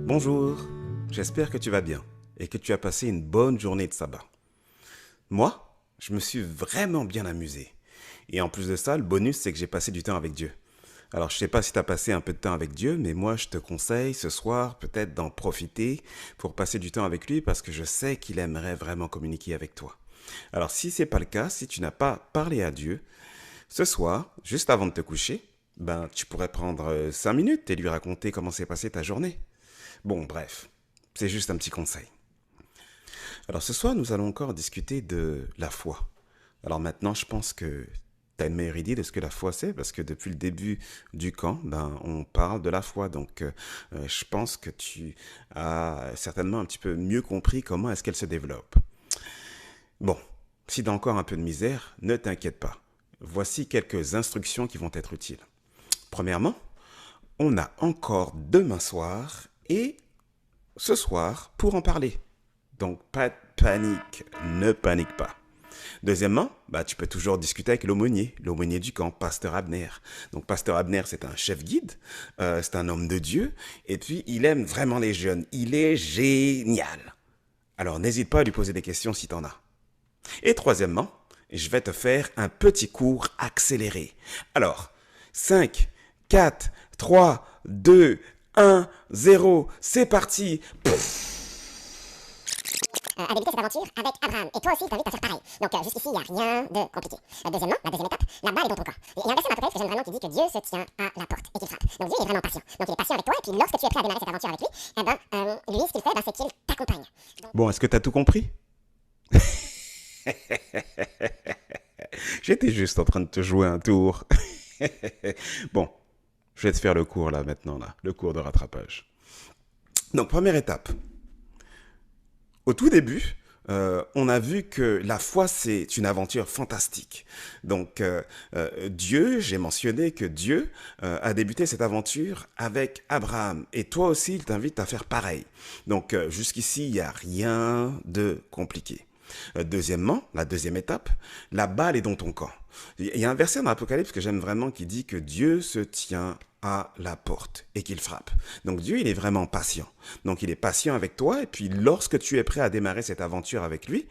Bonjour, j'espère que tu vas bien et que tu as passé une bonne journée de sabbat. Moi, je me suis vraiment bien amusé. Et en plus de ça, le bonus, c'est que j'ai passé du temps avec Dieu. Alors, je sais pas si tu as passé un peu de temps avec Dieu, mais moi, je te conseille ce soir peut-être d'en profiter pour passer du temps avec lui parce que je sais qu'il aimerait vraiment communiquer avec toi. Alors, si c'est pas le cas, si tu n'as pas parlé à Dieu, ce soir, juste avant de te coucher, tu pourrais prendre 5 minutes et lui raconter comment s'est passée ta journée. Bon, bref, c'est juste un petit conseil. Alors ce soir, nous allons encore discuter de la foi. Alors maintenant, je pense que tu as une meilleure idée de ce que la foi c'est, parce que depuis le début du camp, on parle de la foi. Donc je pense que tu as certainement un petit peu mieux compris comment est-ce qu'elle se développe. Bon, si tu as encore un peu de misère, ne t'inquiète pas. Voici quelques instructions qui vont être utiles. Premièrement, on a encore demain soir et ce soir pour en parler. Donc, pas de panique, ne panique pas. Deuxièmement, tu peux toujours discuter avec l'aumônier du camp, Pasteur Abner. Donc, Pasteur Abner, c'est un chef guide, c'est un homme de Dieu, et puis il aime vraiment les jeunes. Il est génial. Alors, n'hésite pas à lui poser des questions si t'en as. Et troisièmement, je vais te faire un petit cours accéléré. Alors, 5, 4, 3, 2, 1, 0, c'est parti. A débuté cette aventure avec Abraham. Et toi aussi, je t'invite à faire pareil. Donc jusqu'ici, il n'y a rien de compliqué. Deuxièmement, la deuxième étape, la balle est dans ton camp. Il y a un verset dans l'Apocalypse que j'aime vraiment qui dit que Dieu se tient à la porte et qu'il frappe. Donc Dieu est vraiment patient. Donc il est patient avec toi et puis lorsque tu es prêt à démarrer cette aventure avec lui, lui, ce qu'il fait, c'est qu'il t'accompagne. Bon, est-ce que tu as tout compris? J'étais juste en train de te jouer un tour. Bon, je vais te faire le cours là maintenant, le cours de rattrapage. Donc, première étape. Au tout début, on a vu que la foi, c'est une aventure fantastique. Donc, Dieu, j'ai mentionné que Dieu a débuté cette aventure avec Abraham. Et toi aussi, il t'invite à faire pareil. Donc, jusqu'ici, il n'y a rien de compliqué. Deuxièmement, la deuxième étape, la balle est dans ton camp. Il y a un verset dans l'Apocalypse que j'aime vraiment qui dit que Dieu se tient à la porte et qu'il frappe. Donc Dieu, il est vraiment patient. Donc il est patient avec toi et puis lorsque tu es prêt à démarrer cette aventure avec lui,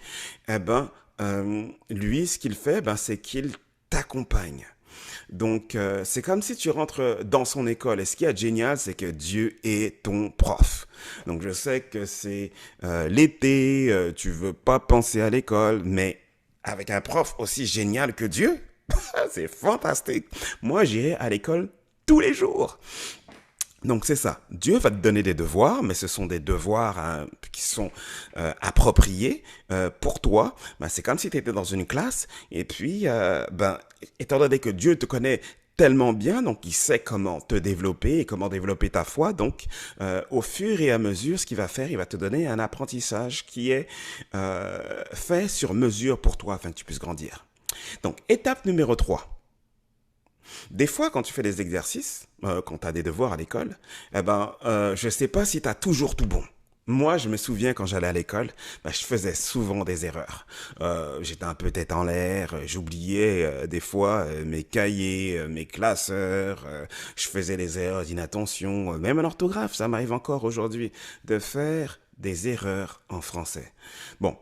lui, ce qu'il fait, c'est qu'il t'accompagne. Donc, c'est comme si tu rentres dans son école. Et ce qui est génial, c'est que Dieu est ton prof. Donc, je sais que c'est l'été, tu veux pas penser à l'école, mais avec un prof aussi génial que Dieu, c'est fantastique. Moi, j'irai à l'école tous les jours. Donc c'est ça, Dieu va te donner des devoirs, mais ce sont des devoirs qui sont appropriés pour toi. C'est comme si tu étais dans une classe et puis, étant donné que Dieu te connaît tellement bien, donc il sait comment te développer et comment développer ta foi. Donc au fur et à mesure, ce qu'il va faire, il va te donner un apprentissage qui est fait sur mesure pour toi afin que tu puisses grandir. Donc étape numéro 3. Des fois, quand tu fais des exercices, quand tu as des devoirs à l'école, je sais pas si tu as toujours tout bon. Moi, je me souviens quand j'allais à l'école, je faisais souvent des erreurs. J'étais un peu tête en l'air, j'oubliais des fois mes cahiers, mes classeurs, je faisais des erreurs d'inattention, même en orthographe, ça m'arrive encore aujourd'hui de faire des erreurs en français. Bon,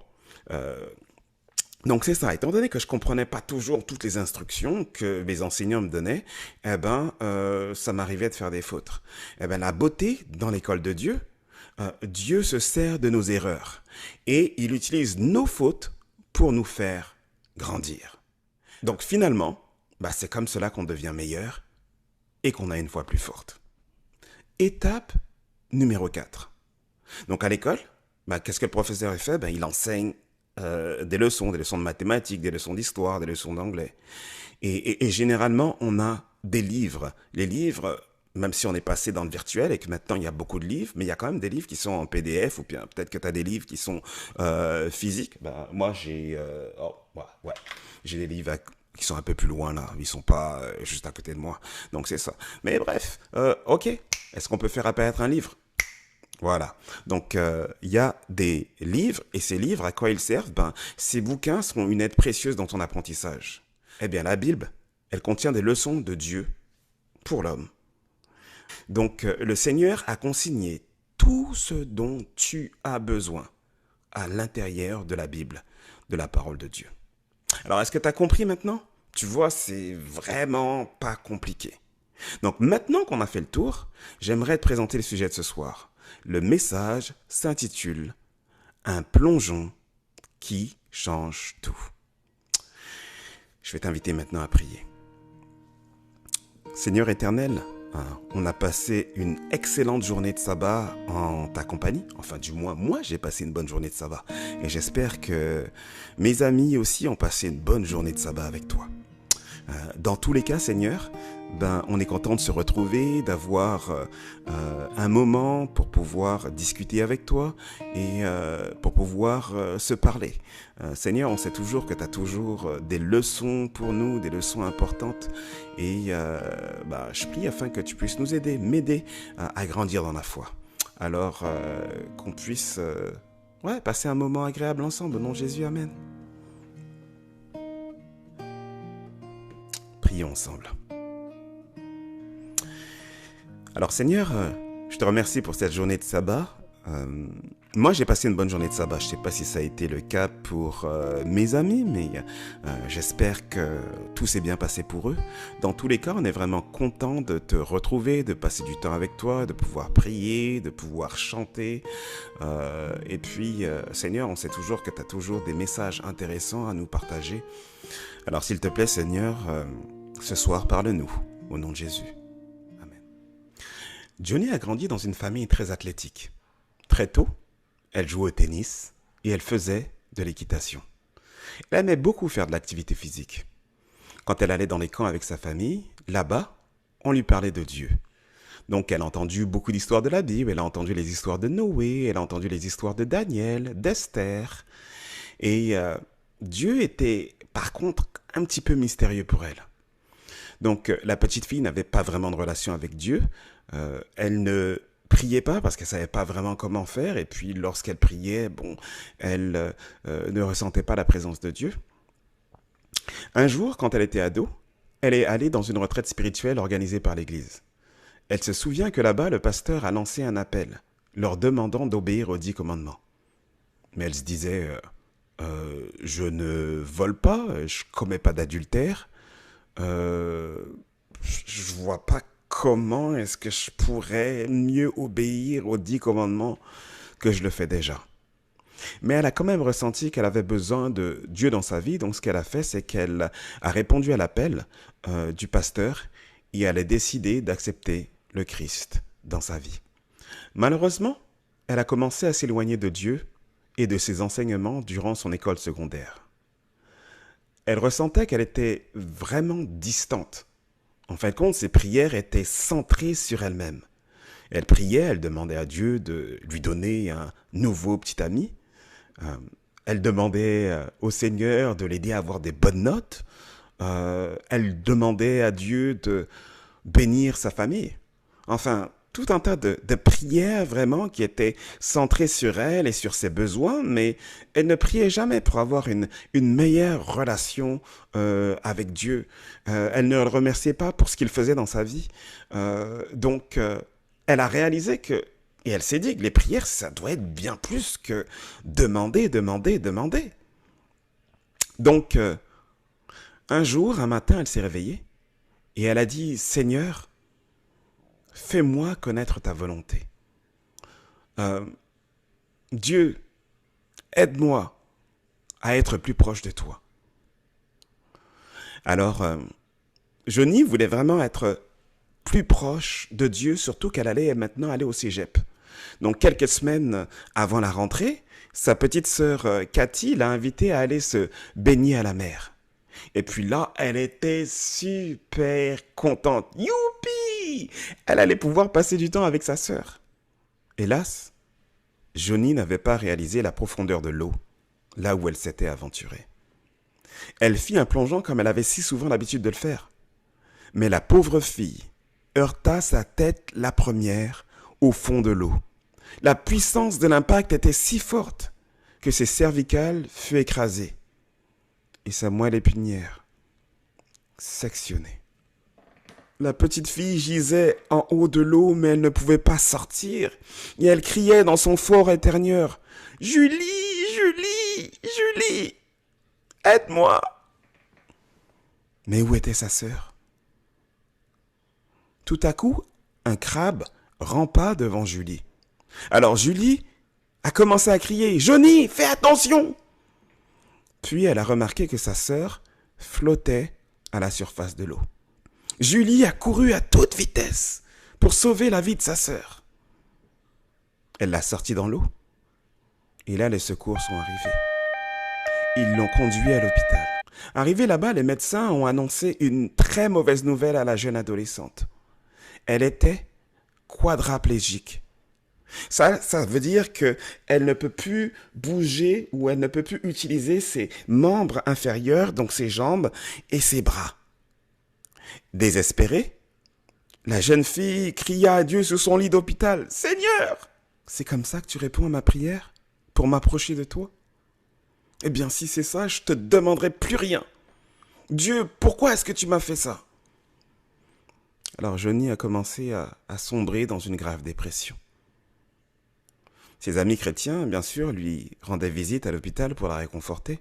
donc c'est ça, étant donné que je comprenais pas toujours toutes les instructions que mes enseignants me donnaient, ça m'arrivait de faire des fautes. La beauté dans l'école de Dieu, Dieu se sert de nos erreurs et il utilise nos fautes pour nous faire grandir. Donc finalement, c'est comme cela qu'on devient meilleur et qu'on a une foi plus forte. Étape numéro 4. Donc à l'école, qu'est-ce que le professeur fait? Il enseigne des leçons de mathématiques, des leçons d'histoire, des leçons d'anglais. Et généralement, on a des livres. Les livres, même si on est passé dans le virtuel et que maintenant il y a beaucoup de livres, mais il y a quand même des livres qui sont en PDF ou bien peut-être que tu as des livres qui sont physiques. Moi, j'ai j'ai des livres qui sont un peu plus loin là. Ils sont pas juste à côté de moi. Donc c'est ça. Mais bref, ok. Est-ce qu'on peut faire apparaître un livre? Voilà. Donc, il y a des livres, et ces livres, à quoi ils servent? Ces bouquins seront une aide précieuse dans ton apprentissage. Eh bien, la Bible, elle contient des leçons de Dieu pour l'homme. Donc, le Seigneur a consigné tout ce dont tu as besoin à l'intérieur de la Bible, de la parole de Dieu. Alors, est-ce que tu as compris maintenant? Tu vois, c'est vraiment pas compliqué. Donc, maintenant qu'on a fait le tour, j'aimerais te présenter le sujet de ce soir. Le message s'intitule « Un plongeon qui change tout ». Je vais t'inviter maintenant à prier. Seigneur éternel, on a passé une excellente journée de sabbat en ta compagnie. Enfin, du moins, moi, j'ai passé une bonne journée de sabbat. Et j'espère que mes amis aussi ont passé une bonne journée de sabbat avec toi. Dans tous les cas, Seigneur, on est content de se retrouver, d'avoir un moment pour pouvoir discuter avec toi et pour pouvoir se parler. Seigneur, on sait toujours que tu as toujours des leçons pour nous, des leçons importantes. Et je prie afin que tu puisses nous aider, m'aider à grandir dans la foi. Alors qu'on puisse passer un moment agréable ensemble. Au nom de Jésus, Amen. Prions ensemble. Alors Seigneur, je te remercie pour cette journée de sabbat. Moi, j'ai passé une bonne journée de sabbat. Je ne sais pas si ça a été le cas pour mes amis, mais j'espère que tout s'est bien passé pour eux. Dans tous les cas, on est vraiment content de te retrouver, de passer du temps avec toi, de pouvoir prier, de pouvoir chanter. Et puis, Seigneur, on sait toujours que tu as toujours des messages intéressants à nous partager. Alors, s'il te plaît, Seigneur, ce soir, parle-nous, au nom de Jésus. Amen. Johnny a grandi dans une famille très athlétique. Très tôt, elle jouait au tennis et elle faisait de l'équitation. Elle aimait beaucoup faire de l'activité physique. Quand elle allait dans les camps avec sa famille, là-bas, on lui parlait de Dieu. Donc elle a entendu beaucoup d'histoires de la Bible, elle a entendu les histoires de Noé, elle a entendu les histoires de Daniel, d'Esther. Et Dieu était par contre un petit peu mystérieux pour elle. Donc la petite fille n'avait pas vraiment de relation avec Dieu. Elle ne priait pas parce qu'elle savait pas vraiment comment faire. Et puis lorsqu'elle priait, elle ne ressentait pas la présence de Dieu. Un jour, quand elle était ado, elle est allée dans une retraite spirituelle organisée par l'église. Elle se souvient que là-bas, le pasteur a lancé un appel, leur demandant d'obéir aux 10 commandements. Mais elle se disait, je ne vole pas, je commets pas d'adultère, je vois pas comment est-ce que je pourrais mieux obéir aux 10 commandements que je le fais déjà. Mais elle a quand même ressenti qu'elle avait besoin de Dieu dans sa vie. Donc ce qu'elle a fait, c'est qu'elle a répondu à l'appel du pasteur et elle a décidé d'accepter le Christ dans sa vie. Malheureusement, elle a commencé à s'éloigner de Dieu et de ses enseignements durant son école secondaire. Elle ressentait qu'elle était vraiment distante. En fin de compte, ses prières étaient centrées sur elle-même. Elle priait, elle demandait à Dieu de lui donner un nouveau petit ami. Elle demandait au Seigneur de l'aider à avoir des bonnes notes. Elle demandait à Dieu de bénir sa famille. Enfin, tout un tas de prières vraiment qui étaient centrées sur elle et sur ses besoins, mais elle ne priait jamais pour avoir une meilleure relation avec Dieu. Elle ne le remerciait pas pour ce qu'il faisait dans sa vie. Donc, elle a réalisé que, et elle s'est dit que les prières, ça doit être bien plus que demander. Donc, un jour, un matin, elle s'est réveillée et elle a dit, Seigneur, fais-moi connaître ta volonté. Dieu, aide-moi à être plus proche de toi. Alors, Johnny voulait vraiment être plus proche de Dieu, surtout qu'elle allait maintenant aller au cégep. Donc, quelques semaines avant la rentrée, sa petite sœur Cathy l'a invitée à aller se baigner à la mer. Et puis là, elle était super contente. Youpi! Elle allait pouvoir passer du temps avec sa sœur. Hélas, Johnny n'avait pas réalisé la profondeur de l'eau, là où elle s'était aventurée. Elle fit un plongeon comme elle avait si souvent l'habitude de le faire. Mais la pauvre fille heurta sa tête la première au fond de l'eau. La puissance de l'impact était si forte que ses cervicales furent écrasées et sa moelle épinière sectionnée. La petite fille gisait en haut de l'eau, mais elle ne pouvait pas sortir. Et elle criait dans son fort intérieur. Julie, Julie, Julie, aide-moi. Mais où était sa sœur? Tout à coup, un crabe rampa devant Julie. Alors Julie a commencé à crier « Johnny, fais attention !» Puis elle a remarqué que sa sœur flottait à la surface de l'eau. Julie a couru à toute vitesse pour sauver la vie de sa sœur. Elle l'a sortie dans l'eau. Et là, les secours sont arrivés. Ils l'ont conduit à l'hôpital. Arrivé là-bas, les médecins ont annoncé une très mauvaise nouvelle à la jeune adolescente. Elle était quadraplégique. Ça veut dire qu'elle ne peut plus bouger ou elle ne peut plus utiliser ses membres inférieurs, donc ses jambes et ses bras. Désespérée, la jeune fille cria à Dieu sur son lit d'hôpital. « Seigneur, c'est comme ça que tu réponds à ma prière pour m'approcher de toi? Eh bien, si c'est ça, je te demanderai plus rien. Dieu, pourquoi est-ce que tu m'as fait ça ?» Alors Johnny a commencé à sombrer dans une grave dépression. Ses amis chrétiens, bien sûr, lui rendaient visite à l'hôpital pour la réconforter,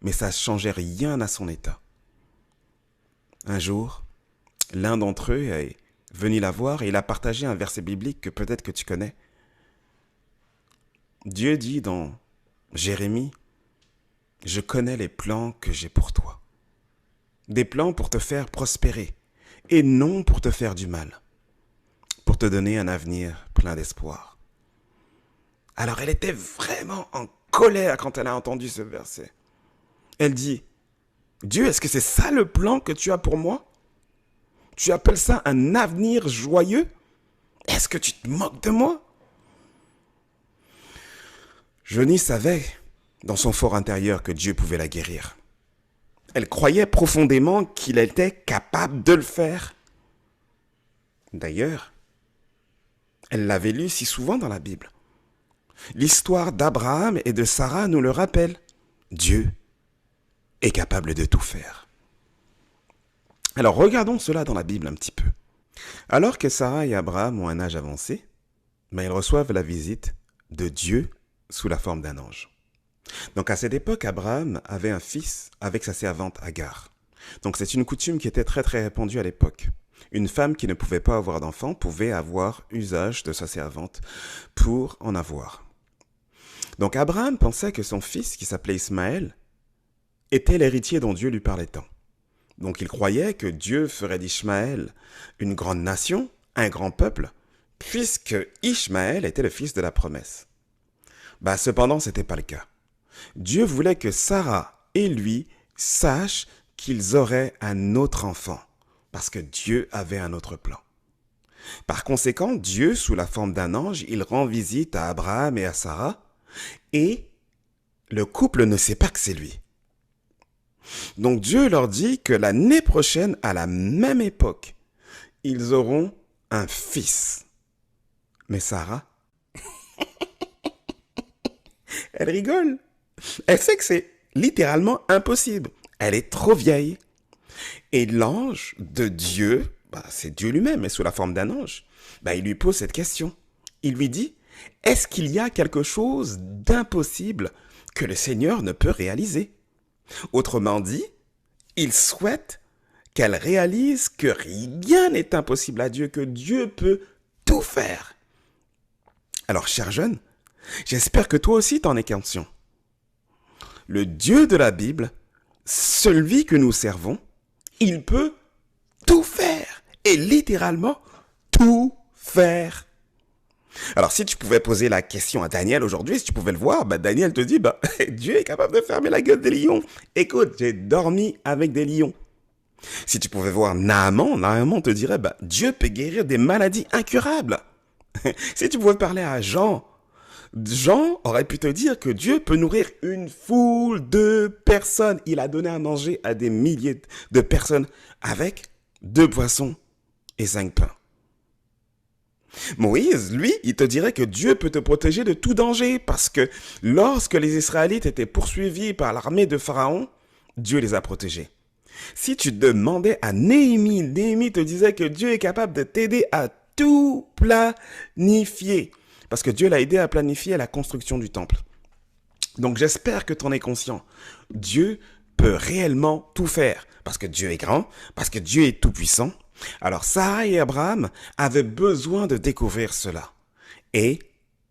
mais ça ne changeait rien à son état. Un jour, l'un d'entre eux est venu la voir et il a partagé un verset biblique que peut-être que tu connais. Dieu dit dans Jérémie, « Je connais les plans que j'ai pour toi. Des plans pour te faire prospérer et non pour te faire du mal, pour te donner un avenir plein d'espoir. » Alors elle était vraiment en colère quand elle a entendu ce verset. Elle dit, « Dieu, est-ce que c'est ça le plan que tu as pour moi? Tu appelles ça un avenir joyeux? Est-ce que tu te moques de moi? » Johnny savait dans son fort intérieur que Dieu pouvait la guérir. Elle croyait profondément qu'il était capable de le faire. D'ailleurs, elle l'avait lu si souvent dans la Bible. L'histoire d'Abraham et de Sarah nous le rappelle. Dieu est capable de tout faire. Alors regardons cela dans la Bible un petit peu. Alors que Sarah et Abraham ont un âge avancé, ils reçoivent la visite de Dieu sous la forme d'un ange. Donc à cette époque, Abraham avait un fils avec sa servante Agar. Donc c'est une coutume qui était très très répandue à l'époque. Une femme qui ne pouvait pas avoir d'enfant pouvait avoir usage de sa servante pour en avoir. Donc Abraham pensait que son fils, qui s'appelait Ismaël, était l'héritier dont Dieu lui parlait tant. Donc il croyait que Dieu ferait d'Ishmaël une grande nation, un grand peuple, puisque Ishmaël était le fils de la promesse. Cependant, ce n'était pas le cas. Dieu voulait que Sarah et lui sachent qu'ils auraient un autre enfant, parce que Dieu avait un autre plan. Par conséquent, Dieu, sous la forme d'un ange, il rend visite à Abraham et à Sarah, et le couple ne sait pas que c'est lui. Donc Dieu leur dit que l'année prochaine, à la même époque, ils auront un fils. Mais Sarah, elle rigole. Elle sait que c'est littéralement impossible. Elle est trop vieille. Et l'ange de Dieu, c'est Dieu lui-même, mais sous la forme d'un ange, il lui pose cette question. Il lui dit, est-ce qu'il y a quelque chose d'impossible que le Seigneur ne peut réaliser? Autrement dit, il souhaite qu'elle réalise que rien n'est impossible à Dieu, que Dieu peut tout faire. Alors, cher jeune, j'espère que toi aussi t'en es conscient. Le Dieu de la Bible, celui que nous servons, il peut tout faire, et littéralement tout faire. Alors, si tu pouvais poser la question à Daniel aujourd'hui, si tu pouvais le voir, Daniel te dit, Dieu est capable de fermer la gueule des lions. Écoute, j'ai dormi avec des lions. Si tu pouvais voir Naaman te dirait, Dieu peut guérir des maladies incurables. Si tu pouvais parler à Jean aurait pu te dire que Dieu peut nourrir une foule de personnes. Il a donné à manger à des milliers de personnes avec 2 poissons et 5 pains. Moïse, lui, il te dirait que Dieu peut te protéger de tout danger parce que lorsque les Israélites étaient poursuivis par l'armée de Pharaon, Dieu les a protégés. Si tu demandais à Néhémie te disait que Dieu est capable de t'aider à tout planifier. Parce que Dieu l'a aidé à planifier la construction du temple. Donc j'espère que tu en es conscient. Dieu peut réellement tout faire. Parce que Dieu est grand, parce que Dieu est tout-puissant. Alors Sarah et Abraham avaient besoin de découvrir cela. Et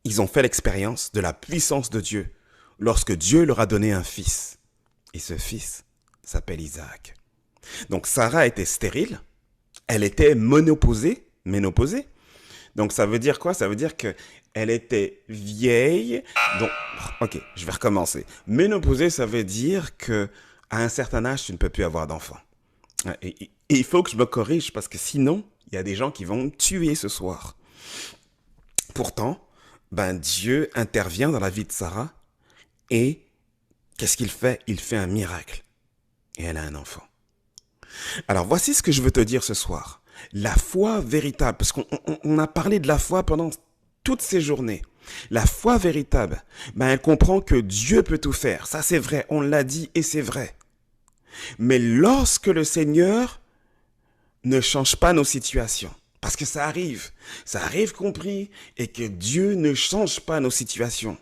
ils ont fait l'expérience de la puissance de Dieu lorsque Dieu leur a donné un fils. Et ce fils s'appelle Isaac. Donc Sarah était stérile, elle était ménopausée. Donc ça veut dire quoi? Ça veut dire que elle était vieille. Donc, ok, je vais recommencer. Ménopausée, ça veut dire que à un certain âge, tu ne peux plus avoir d'enfant. Et il faut que je me corrige parce que sinon, il y a des gens qui vont me tuer ce soir. Pourtant, Dieu intervient dans la vie de Sarah et qu'est-ce qu'il fait? Il fait un miracle. Et elle a un enfant. Alors, voici ce que je veux te dire ce soir. La foi véritable, parce qu'on a parlé de la foi pendant toutes ces journées. La foi véritable, elle comprend que Dieu peut tout faire. Ça, c'est vrai. On l'a dit et c'est vrai. Mais lorsque le Seigneur ne change pas nos situations, parce que ça arrive compris, et que Dieu ne change pas nos situations,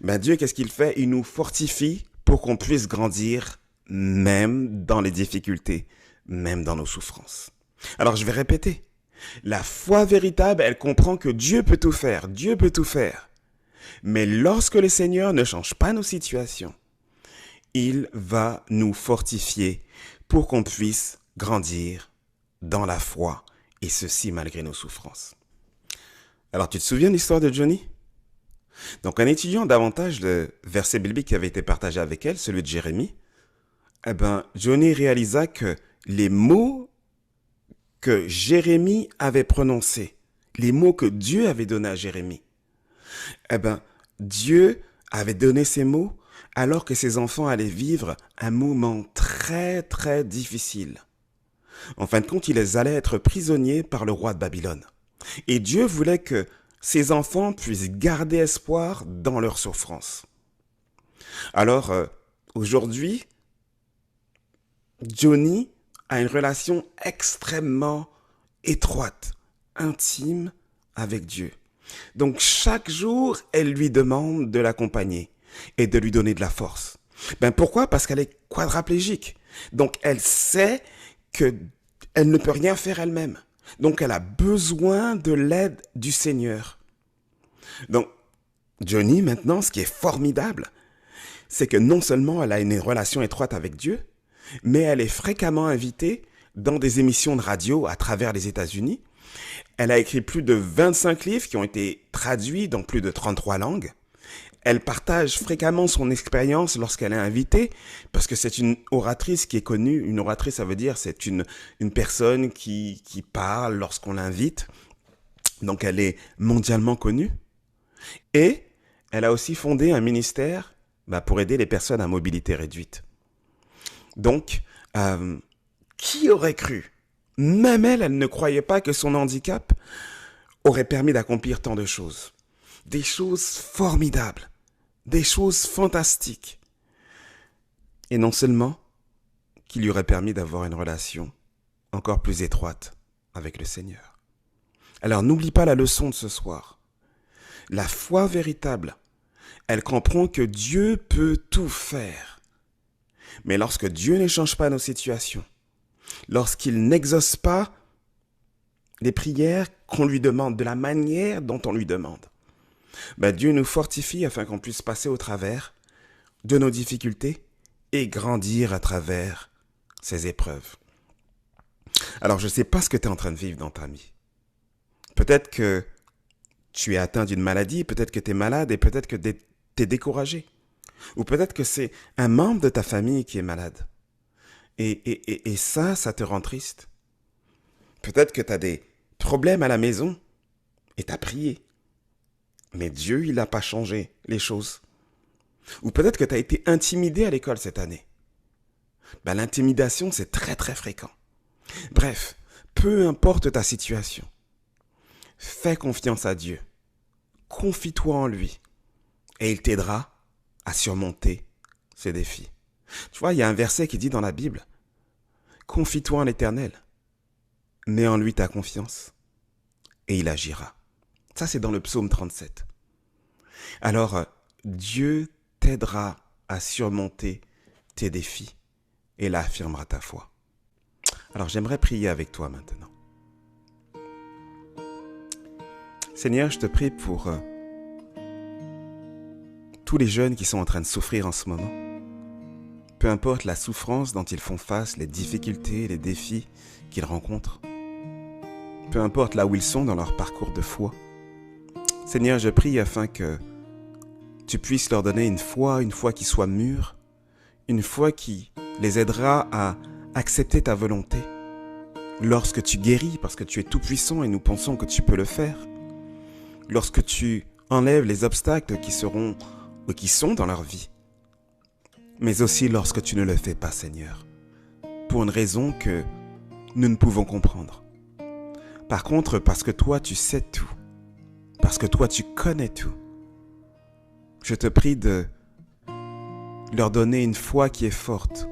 Dieu, qu'est-ce qu'il fait? Il nous fortifie pour qu'on puisse grandir, même dans les difficultés, même dans nos souffrances. Alors, je vais répéter. La foi véritable, elle comprend que Dieu peut tout faire. Dieu peut tout faire. Mais lorsque le Seigneur ne change pas nos situations, il va nous fortifier pour qu'on puisse grandir dans la foi, et ceci malgré nos souffrances. Alors, tu te souviens de l'histoire de Johnny? Donc, en étudiant davantage le verset biblique qui avait été partagé avec elle, celui de Jérémie, Johnny réalisa que les mots que Jérémie avait prononcés, les mots que Dieu avait donnés à Jérémie, Dieu avait donné ces mots alors que ses enfants allaient vivre un moment très très difficile. En fin de compte, ils allaient être prisonniers par le roi de Babylone. Et Dieu voulait que ses enfants puissent garder espoir dans leur souffrance. Alors, aujourd'hui, Johnny a une relation extrêmement étroite, intime avec Dieu. Donc, chaque jour, elle lui demande de l'accompagner et de lui donner de la force. Pourquoi? Parce qu'elle est quadraplégique. Donc, elle sait qu'elle ne peut rien faire elle-même. Donc, elle a besoin de l'aide du Seigneur. Donc, Johnny, maintenant, ce qui est formidable, c'est que non seulement elle a une relation étroite avec Dieu, mais elle est fréquemment invitée dans des émissions de radio à travers les États-Unis. Elle a écrit plus de 25 livres qui ont été traduits dans plus de 33 langues. Elle partage fréquemment son expérience lorsqu'elle est invitée, parce que c'est une oratrice qui est connue. Une oratrice, ça veut dire c'est une personne qui parle lorsqu'on l'invite. Donc elle est mondialement connue. Et elle a aussi fondé un ministère pour aider les personnes à mobilité réduite. Donc, qui aurait cru? Même elle ne croyait pas que son handicap aurait permis d'accomplir tant de choses. Des choses formidables, des choses fantastiques. Et non seulement qu'il lui aurait permis d'avoir une relation encore plus étroite avec le Seigneur. Alors n'oublie pas la leçon de ce soir. La foi véritable, elle comprend que Dieu peut tout faire. Mais lorsque Dieu ne change pas nos situations, lorsqu'il n'exauce pas les prières qu'on lui demande, de la manière dont on lui demande, Dieu nous fortifie afin qu'on puisse passer au travers de nos difficultés et grandir à travers ces épreuves. Alors, je ne sais pas ce que tu es en train de vivre dans ta vie. Peut-être que tu es atteint d'une maladie, peut-être que tu es malade et peut-être que tu es découragé. Ou peut-être que c'est un membre de ta famille qui est malade. Et ça te rend triste. Peut-être que tu as des problèmes à la maison et tu as prié. Mais Dieu, il n'a pas changé les choses. Ou peut-être que tu as été intimidé à l'école cette année. L'intimidation, c'est très très fréquent. Bref, peu importe ta situation, fais confiance à Dieu. Confie-toi en lui. Et il t'aidera à surmonter ces défis. Tu vois, il y a un verset qui dit dans la Bible, confie-toi en l'Éternel. Mets en lui ta confiance et il agira. Ça, c'est dans le psaume 37. Alors, Dieu t'aidera à surmonter tes défis et là affirmera ta foi. Alors, j'aimerais prier avec toi maintenant. Seigneur, je te prie pour tous les jeunes qui sont en train de souffrir en ce moment. Peu importe la souffrance dont ils font face, les difficultés, les défis qu'ils rencontrent. Peu importe là où ils sont dans leur parcours de foi. Seigneur, je prie afin que tu puisses leur donner une foi qui soit mûre, une foi qui les aidera à accepter ta volonté. Lorsque tu guéris, parce que tu es tout puissant et nous pensons que tu peux le faire. Lorsque tu enlèves les obstacles qui seront ou qui sont dans leur vie. Mais aussi lorsque tu ne le fais pas, Seigneur, pour une raison que nous ne pouvons comprendre. Par contre, parce que toi, tu sais tout, parce que toi, tu connais tout, je te prie de leur donner une foi qui est forte.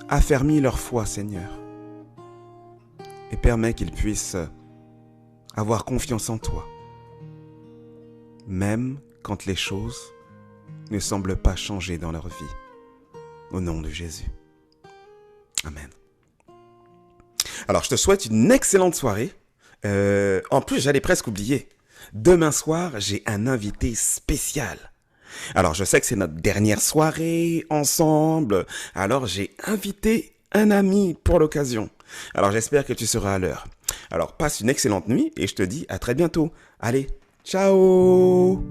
Affermis leur foi, Seigneur, et permets qu'ils puissent avoir confiance en toi, même quand les choses ne semblent pas changer dans leur vie. Au nom de Jésus. Amen. Alors, je te souhaite une excellente soirée. En plus, j'allais presque oublier. Demain soir, j'ai un invité spécial. Alors, je sais que c'est notre dernière soirée ensemble. Alors, j'ai invité un ami pour l'occasion. Alors, j'espère que tu seras à l'heure. Alors, passe une excellente nuit et je te dis à très bientôt. Allez, ciao!